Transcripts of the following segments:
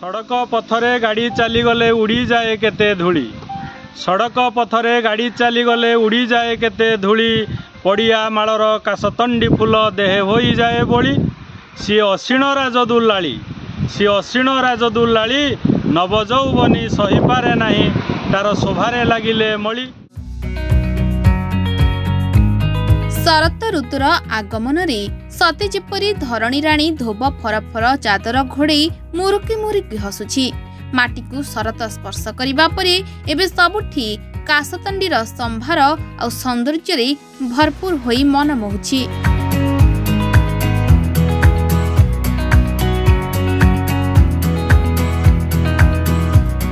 सड़क पथरे गाड़ी चलीगले उड़ी जाए केते धूली। सड़क पथरे गाड़ी चलीगले उड़ी जाए केते धूली। पड़िया मालर काशतंडी फूल देहे हो जाए बोली। सी असीण राजदुलाली, सी असीण राजदुलाली नवजौवनी सही पारे नाही तार शोभारे लागिले मली। शरत ऋतुर आगमन रे सते जेपरी धरणी राणी धोब फरफर चादर घोड़े मुरुकी मुरुकी हसुछि। माटी को शरत स्पर्श करिबा परे एबे सबुठी काशतंडीर संभार आ सौंदर्य रे भरपूर होई मन मोहुछि।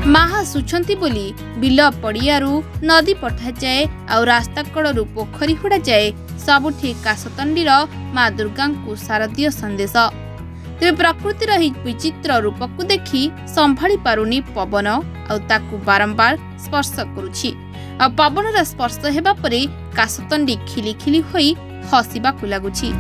माहा सुछंती बोली बिल पड़ियारू नदी पठा जाए और रास्ता कड़ू पोखरी हुड़ा जाए सबुठी काशतंडीर माँ दुर्गा को शारदीय संदेश। तेरे प्रकृतिर ही विचित्र रूप को देखी संभाली पारुनी पवन आकु बारंबार स्पर्श करुछि। आ पवन स्पर्श हेबा परे काशतंडी खिली खिली होई हसिबा को लागुछि।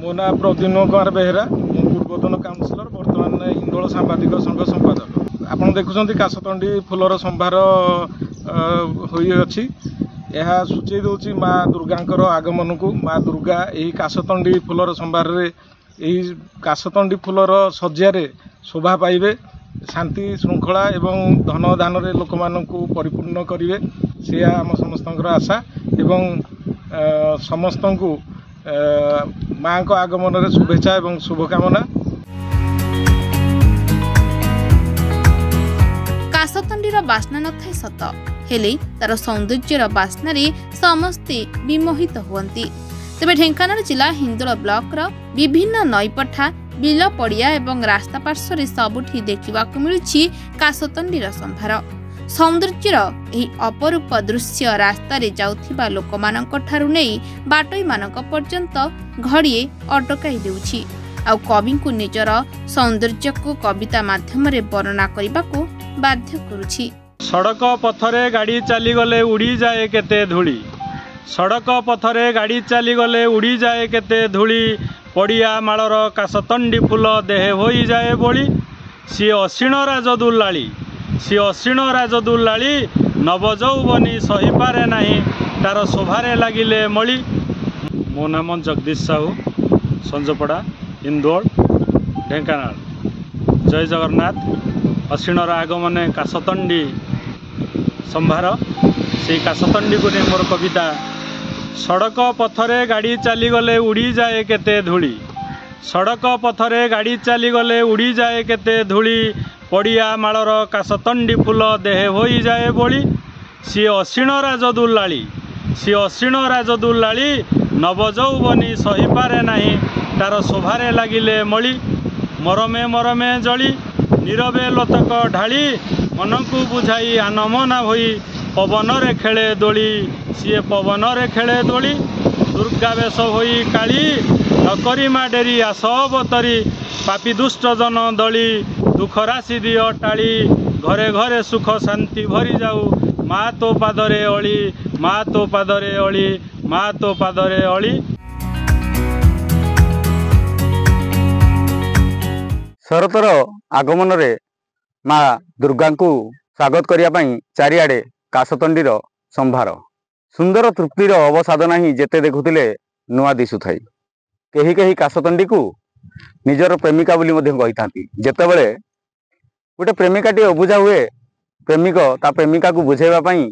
मो ना प्रतिदिन कुमार बेहेरा, पूर्वतन काउंसिलर, बर्तमान हिंदोल सांबादिक संघ संपादक। आपण देखुछंती काशतंडी फूलर संभार होई अछि। यह सूचई दौची माँ दुर्गांकर आगमन को। माँ दुर्गा यही काशतंडी फूलर संभार रे यही काशतंडी फूलर सज्जारे शोभा पाइबे, शांति श्रृंखला एवं धन दान रे लोक मानकु परिपूर्ण करिवे से आम समस्तंकर आशा। एवं समस्तंकु माँ को आगमन रे शुभेच्छा एवं शुभकामना। काशतंडीर बास्ना न थाए सत हेले तार सौंदर्यर बास्ना रे समस्ते विमोहित हुअंती। तेबे ढेंकानाल जिला हिंदोल ब्लॉक रो विभिन्न नईपठा बिल पड़िया एवं रास्ता पार्श्व रे सबुठी देखिबाकु मिलुछि काशतंडीर संभार। सौंदर्यर एही अपरूप दृश्य रास्ता रे जाउथिबा लोकमानक ठारु नेई बाटई मानक पर्यंत घड़िए अटकाई देउछि। आ कवि को निजर सौंदर्य को कविता माध्यम रे वर्णना करबाकू बाध्य करुछि। सड़क पथरे गाड़ी चलीगले उड़ी जाए केते धूली। सड़क पथरे गाड़ी चलीगले उड़ी जाए केते धूली। पड़िया मालर काशतंडी फूल देहे हो जाए बोली। सी असीण राजदुलाली, सी असीण राजदुलाली नवजौवनी सही पारे नाही तार शोभारे लागिले मली। मो नाम जगदीश साहू, संजपड़ा, हिंदोल, ढेंकानाल। जय जगन्नाथ। असीणर आगमने काशतंडी संभार से काशतंडी को मोर कविता। सड़क पथरे गाड़ी चलीगले उड़ी जाए केते धूली। सड़क पथरे गाड़ी चलीगले उड़ी जाए केते धूली। पड़िया मालर काशतंडी फूल देहे हो जाए बोली। सी असीण राजदुलाली, सी असीण राजदुलाली नवजौवनी सही पारे नाही तार शोभारे लागिले मली। मरमे मरमे जली नीरवे लोतक ढाली मन को बुझाई आनमना होई पवन रे खेले दोली। सीए पवन रे खेले दोली दुर्गा वेश होई काली नकरी मा डेरी आस अवतरी पापी दुष्ट जन दली दुख राशि दियो टाली घरे घरे सुख शांति भरी जाऊ माँ तो पादरे अली माँ तो पादरे अली माँ तो पादरे अली। शरतर आगमन रे माँ दुर्गा को स्वागत करने चारिआडे काशतंडीर संभार। सुंदर तृप्तिर अवसाद नाही जेते देखुथिले नुआ दिसुथाई। केही केही काशतंडी को निजर प्रेमिका बोली मध्य कहिथांती। जेतेबेले गोटे प्रेमिकाटी अबुझा हुए प्रेमिक ता प्रेमिका को बुझाइबा पई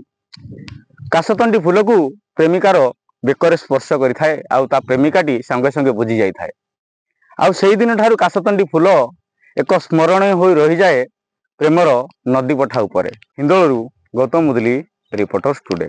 काशतंडी फूल को प्रेमिकार बेकर स्पर्श करिथाए आउ ता प्रेमिकाटी संगे संगे बुझी जाइथाए। आउ सेही दिन ठारू काशतंडी फूल एक स्मरणीय होई रही जाए प्रेमर नदी पठा उपरे। हिंदोलरू गौतम मुदली, रिपोर्टर्स टुडे।